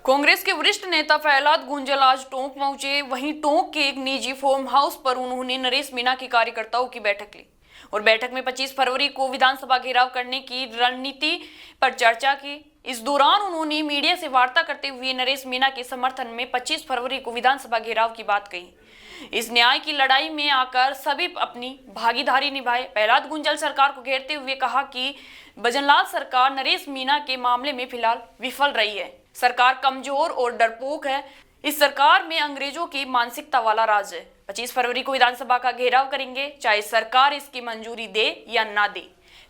कांग्रेस के वरिष्ठ नेता प्रहलाद गुंजल आज टोंक पहुंचे। वहीं टोंक के एक निजी फार्म हाउस पर उन्होंने नरेश मीणा के कार्यकर्ताओं की बैठक ली और बैठक में 25 फरवरी को विधानसभा घेराव करने की रणनीति पर चर्चा की। इस दौरान उन्होंने मीडिया से वार्ता करते हुए नरेश मीणा के समर्थन में 25 फरवरी को विधानसभा घेराव की बात कही। इस न्याय की लड़ाई में आकर सभी अपनी भागीदारी निभाए। प्रहलाद गुंजल सरकार को घेरते हुए कहा कि भजनलाल सरकार नरेश मीणा के मामले में फिलहाल विफल रही है। सरकार कमजोर और डरपोक है। इस सरकार में अंग्रेजों की मानसिकता वाला राज है। 25 फरवरी को विधानसभा का घेराव करेंगे, चाहे सरकार इसकी मंजूरी दे या ना दे,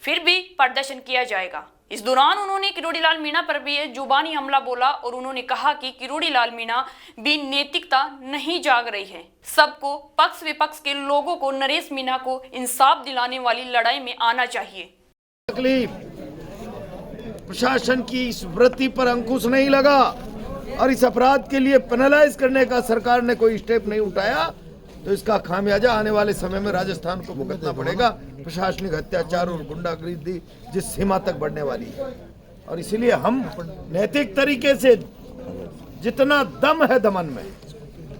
फिर भी प्रदर्शन किया जाएगा। इस दौरान उन्होंने किरोड़ीलाल मीणा पर भी जुबानी हमला बोला और उन्होंने कहा कि किरोड़ीलाल मीणा भी नैतिकता नहीं जाग रही है। सबको पक्ष विपक्ष के लोगों को नरेश मीणा को इंसाफ दिलाने वाली लड़ाई में आना चाहिए। प्रशासन की इस वृत्ति पर अंकुश नहीं लगा और इस अपराध के लिए पेनलाइज करने का सरकार ने कोई स्टेप नहीं उठाया, तो इसका खामियाजा आने वाले समय में राजस्थान को भुगतना पड़ेगा। प्रशासनिक अत्याचार और गुंडागर्दी जिस सीमा तक बढ़ने वाली है, और इसीलिए हम नैतिक तरीके से जितना दम है दमन में,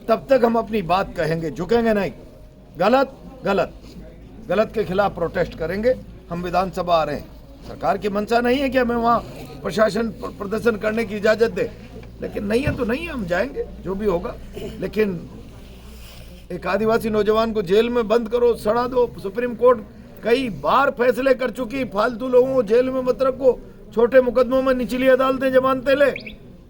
तब तक हम अपनी बात कहेंगे, झुकेंगे नहीं। गलत गलत गलत के खिलाफ प्रोटेस्ट करेंगे। हम विधानसभा आ रहे हैं, सरकार की मंशा नहीं है कि हमें वहाँ प्रशासन प्रदर्शन करने की इजाजत दे, लेकिन नहीं है तो नहीं है, हम जाएंगे जो भी होगा। लेकिन एक आदिवासी नौजवान को जेल में बंद करो, सड़ा दो। सुप्रीम कोर्ट कई बार फैसले कर चुकी, फालतू लोगों को जेल में मत रखो, छोटे मुकदमों में निचली अदालतें जमानतें ले।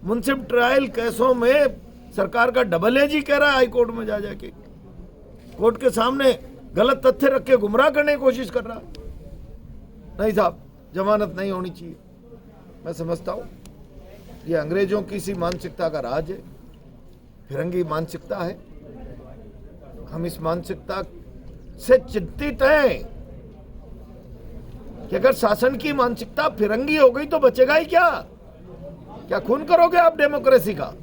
मुंसिफ ट्रायल केसों में सरकार का डबल एजी कह रहा है, हाई कोर्ट में जा जाके कोर्ट के सामने गलत तथ्य रख के गुमराह करने की कोशिश कर रहा। नहीं साहब, जमानत नहीं होनी चाहिए। मैं समझता हूँ ये अंग्रेजों की सी मानसिकता का राज है, फिरंगी मानसिकता है। हम इस मानसिकता से चिंतित हैं कि अगर शासन की मानसिकता फिरंगी हो गई तो बचेगा ही क्या? क्या खून करोगे आप डेमोक्रेसी का?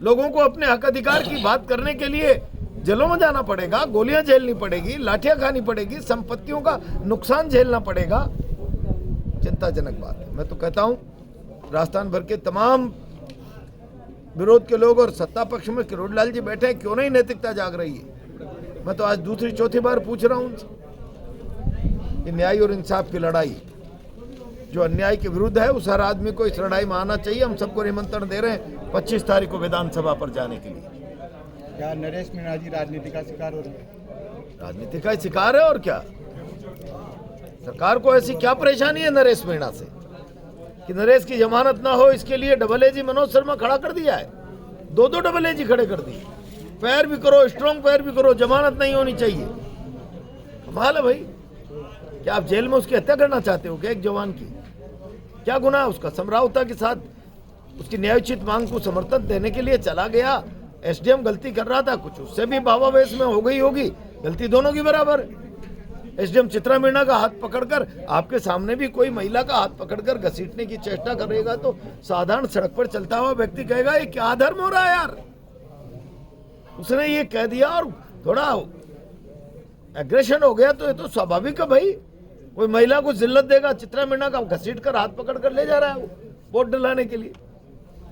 लोगों को अपने हक अधिकार की बात करने के लिए जेलों में जाना पड़ेगा, गोलियां झेलनी पड़ेगी, लाठियां खानी पड़ेगी, संपत्तियों का नुकसान झेलना पड़ेगा। चिंताजनक बात है। मैं तो कहता हूं राजस्थान भर के तमाम विरोध के लोग और सत्ता पक्ष में किरोड़ीलाल जी बैठे हैं, क्यों नहीं नैतिकता जाग रही है? मैं तो आज दूसरी चौथी बार पूछ रहा हूं उनसे कि न्याय और इंसाफ की लड़ाई, जो अन्याय के विरुद्ध है, उस हर आदमी को इस लड़ाई में आना चाहिए। हम सबको निमंत्रण दे रहे हैं 25 तारीख को विधानसभा पर जाने के लिए। क्या नरेश मीणा जी राजनीति का शिकार हो रही है? राजनीति का शिकार है और क्या? सरकार को ऐसी क्या परेशानी है नरेश मीणा से कि नरेश की जमानत ना हो? इसके लिए डबल एजी मनोज शर्मा खड़ा कर दिया है, दो डबल एजी खड़े कर दिए। पैर भी करो, स्ट्रॉन्ग पैर भी करो, जमानत नहीं होनी चाहिए। कमाल है भाई। क्या आप जेल में उसकी हत्या करना चाहते हो क्या एक जवान की? क्या गुनाह है उसका? समरावता के साथ उसकी न्यायोचित मांग को समर्थन देने के लिए चला गया। एसडीएम गलती कर रहा था, कुछ उससे भी भावावेश में हो गई होगी, गलती दोनों की बराबर। एसडीएम चित्रा मीणा का हाथ पकड़कर, आपके सामने भी कोई महिला का हाथ पकड़कर घसीटने की चेष्टा करेगा तो साधारण सड़क पर चलता हुआ व्यक्ति कहेगा ये क्या धर्म हो रहा है यार? उसने ये कह दिया और थोड़ा एग्रेशन हो गया तो ये तो स्वाभाविक है भाई। कोई महिला को जिल्लत देगा, चित्रा मीणा का घसीट कर हाथ पकड़ कर ले जा रहा है वो वोट डलाने के लिए।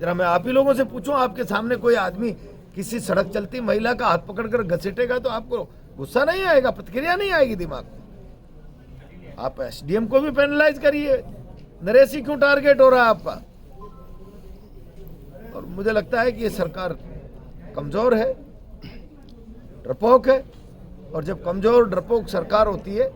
जरा मैं आप ही लोगों से पूछूं, आपके सामने कोई आदमी किसी सड़क चलती महिला का हाथ पकड़कर घसीटेगा तो आपको गुस्सा नहीं आएगा, प्रतिक्रिया नहीं आएगी दिमाग में? आप एसडीएम को भी पेनलाइज करिए, नरेश ही क्यों टारगेट हो रहा है आपका? और मुझे लगता है कि ये सरकार कमजोर है, डरपोक है, और जब कमजोर डरपोक सरकार होती है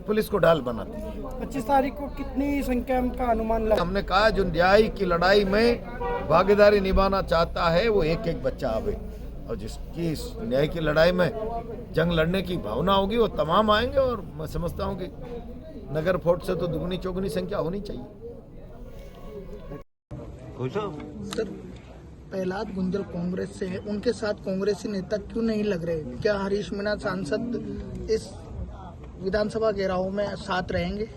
पुलिस को ढाल बनाती है। 25 तारीख को कितनी संख्या का अनुमान लगा? हमने कहा जो न्याय की लड़ाई में भागीदारी निभाना चाहता है वो एक एक बच्चा आवे, और जिसकी इस न्याय की लड़ाई में जंग लड़ने की भावना होगी वो तमाम आएंगे। और मैं समझता हूँ कि नगर फोर्ट से तो दुगनी चौगुनी संख्या होनी चाहिए। सर, प्रहलाद गुंजल कांग्रेस से है, उनके साथ कांग्रेसी नेता क्यों नहीं लग रहे? क्या हरीश मीणा सांसद इस विधानसभा घेराव में साथ रहेंगे?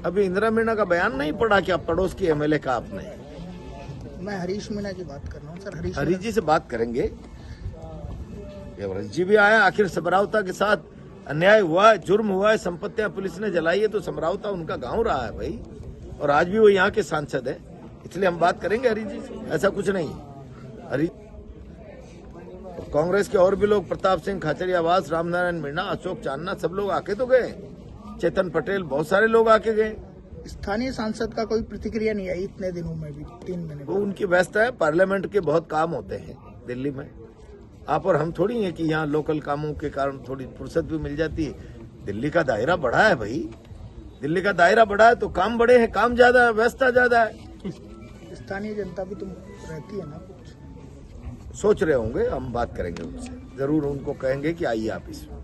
अभी इंदिरा मीणा का बयान नहीं पढ़ा कि आप पड़ोस की एमएलए का आपने? मैं हरीश मीणा की बात कर रहा हूँ सर। हरीश जी से बात करेंगे। हरीश जी भी आया, आखिर समरावता के साथ अन्याय हुआ है, जुर्म हुआ है, संपत्तियां पुलिस ने जलाई है, तो समरावता उनका गांव रहा है भाई, और आज भी वो यहाँ के सांसद है। इसलिए हम बात करेंगे हरी जी से, ऐसा कुछ नहीं। हरी कांग्रेस के और भी लोग, प्रताप सिंह खाचरियावास, रामनारायण मीणा, अशोक चांदना, सब लोग आके तो गए। चेतन पटेल, बहुत सारे लोग आके गए। स्थानीय सांसद का कोई प्रतिक्रिया नहीं आई इतने दिनों में भी, 3 महीने वो उनकी व्यवस्था है, पार्लियामेंट के बहुत काम होते हैं दिल्ली में। आप और हम थोड़ी है कि यहाँ लोकल कामों के कारण थोड़ी फुर्सत भी मिल जाती है। दिल्ली का दायरा बड़ा है भाई, दिल्ली का दायरा बड़ा है तो काम बड़े हैं, काम ज्यादा है, व्यवस्था ज्यादा है। स्थानीय जनता भी तुम रहती है ना कुछ? सोच रहे होंगे, हम बात करेंगे उनसे, जरूर उनको कहेंगे कि आइए आप इसमें।